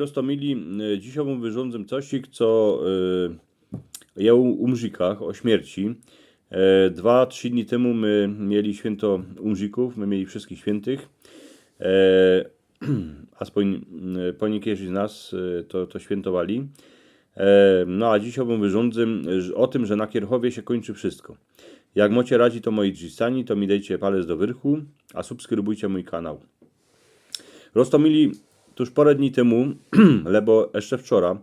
Rostomili, dzisiaj wam wyrządzę coś, co je u Mżikach o śmierci. 2-3 dni temu my mieli święto Umzików, my mieli wszystkich świętych. Aspoň po niektórzy z nas to świętowali. No a dzisiaj wam wyrządzę o tym, że na Kierchowie się kończy wszystko. Jak macie radzi to moi dżistani, to mi dajcie palec do wyrchu, a subskrybujcie mój kanał. Rostomili, tuż parę dni temu, lebo jeszcze wczoraj,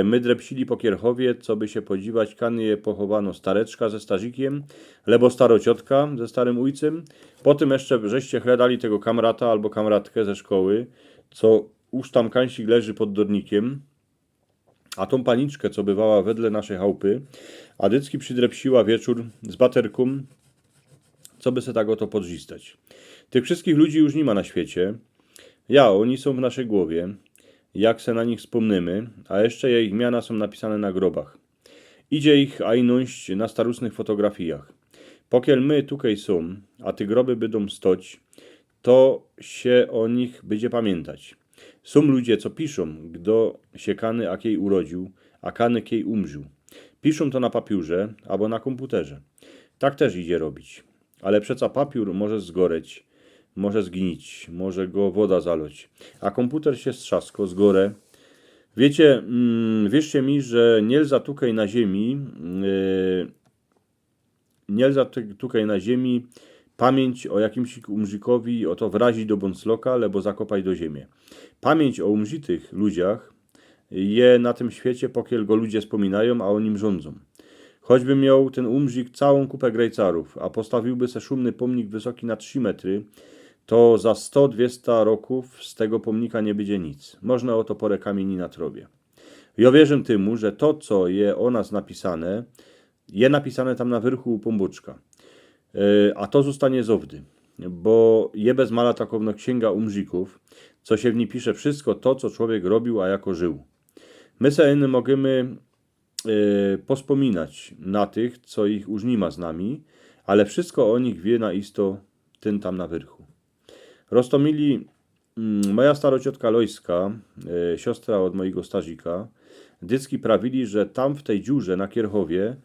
my drepsili po Kierchowie, co by się podziwać, kanie pochowano stareczka ze starzikiem, lebo starociotka ze starym ujcem. Potem jeszcze żeście chledali tego kamrata albo kamratkę ze szkoły, co już tam kańsik leży pod dornikiem, a tą paniczkę, co bywała wedle naszej chałupy, a dycki przydrepsiła wieczór z baterką, co by se tak oto podrzistać. Tych wszystkich ludzi już nie ma na świecie. Oni są w naszej głowie, jak se na nich wspomnymy, a jeszcze ich imiona są napisane na grobach. Idzie ich ajność na starusnych fotografiach. Pokiel my tukej są, a ty groby będą stoć, to się o nich będzie pamiętać. Są ludzie, co piszą, kto się kany a kiej urodził, a kany kiej umrzył. Piszą to na papiurze albo na komputerze. Tak też idzie robić. Ale przeca papiur może zgoreć, może zgnić, może go woda zaloć, a komputer się strzasko, zgorę. Wiecie, wierzcie mi, że nielza tukaj na ziemi pamięć o jakimś umrzykowi o to wrazić do bąsloka, lebo zakopać do ziemi. Pamięć o umrzytych ludziach je na tym świecie, pokiel go ludzie wspominają, a o nim rządzą. Choćby miał ten umrzik całą kupę grejcarów, a postawiłby se szumny pomnik wysoki na 3 metry, to za 100-200 roków z tego pomnika nie będzie nic. Można o to porę kamieni na trobie. Ja wierzę temu, że to, co je o nas napisane, je napisane tam na wyrchu u pombuczka. A to zostanie zowdy, bo je bez mala takowno księga umrzików, co się w niej pisze wszystko to, co człowiek robił, a jako żył. My se możemy pospominać na tych, co ich już nie ma z nami, ale wszystko o nich wie na isto ten tam na wyrchu. Rostomili, moja starociotka Lojska, siostra od mojego starzika, dycki prawili, że tam w tej dziurze na Kierchowie,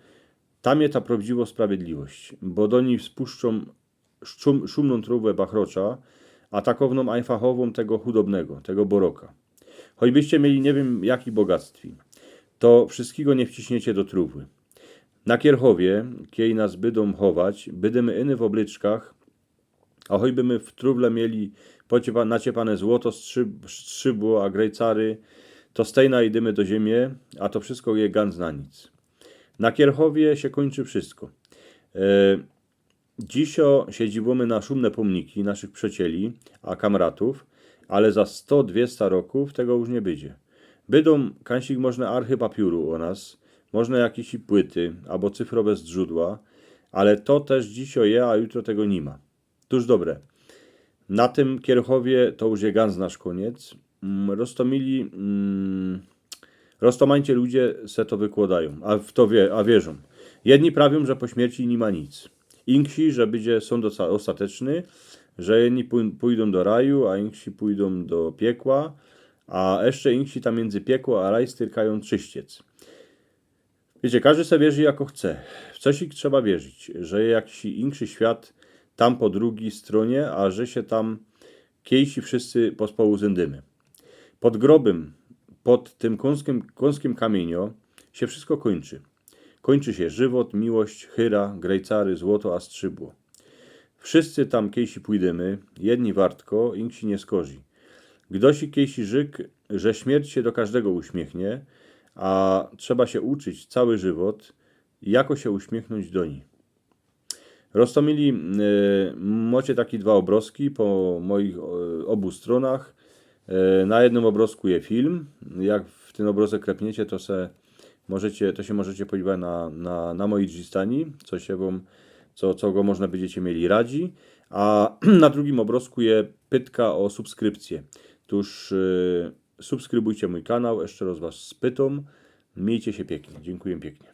tam jest ta prawdziwa sprawiedliwość, bo do niej spuszczą szumną trubę bachrocza, a takowną ajfachową tego chudobnego, tego boroka. Choćbyście mieli nie wiem jaki bogactwi, to wszystkiego nie wciśniecie do truwy. Na Kierchowie, kiej nas bydą chować, bydymy iny w oblyczkach, a choćby my w trówle mieli naciepane złoto, strzybło, a grejcary, to stejna idymy do ziemię, a to wszystko je ganz na nic. Na Kierchowie się kończy wszystko. Dzisio siedzibomy na szumne pomniki naszych przyjacieli, a kamratów, ale za 100-200 roków tego już nie będzie. Bydą kańsik można archy papiuru o nas, można jakieś płyty, albo cyfrowe źródła, ale to też dzisio je, a jutro tego nie ma. Tuż dobre. Na tym Kierchowie to już je ganz nasz koniec. Rostomili, rostomańcie ludzie se to wykładają, a wierzą. Jedni prawią, że po śmierci nie ma nic. Inksi, że będzie sąd ostateczny, że jedni pójdą do raju, a inksi pójdą do piekła, a jeszcze inksi tam między piekło a raj styrkają czyściec. Wiecie, każdy se wierzy jako chce. W coś ich trzeba wierzyć, że jakiś inszy świat tam po drugiej stronie, a że się tam kiejsi wszyscy pospołu zędymy. Pod grobem, pod tym kąskim kamienio się wszystko kończy. Kończy się żywot, miłość, chyra, grejcary, złoto, a strzybło. Wszyscy tam kiejsi pójdziemy, jedni wartko, inksi nie skorzy. Gdosi kiejsi żyk, że śmierć się do każdego uśmiechnie, a trzeba się uczyć cały żywot, jako się uśmiechnąć do niej. Rostomili, macie takie 2 obrazki po moich obu stronach. Na jednym obrazku jest film. Jak w ten obrazek klepniecie, to się możecie podziwiać na mojej dżistani, co go można będziecie mieli radzi. A na drugim obrazku jest pytka o subskrypcję. Tuż subskrybujcie mój kanał, jeszcze raz was spytam. Miejcie się pięknie. Dziękuję pięknie.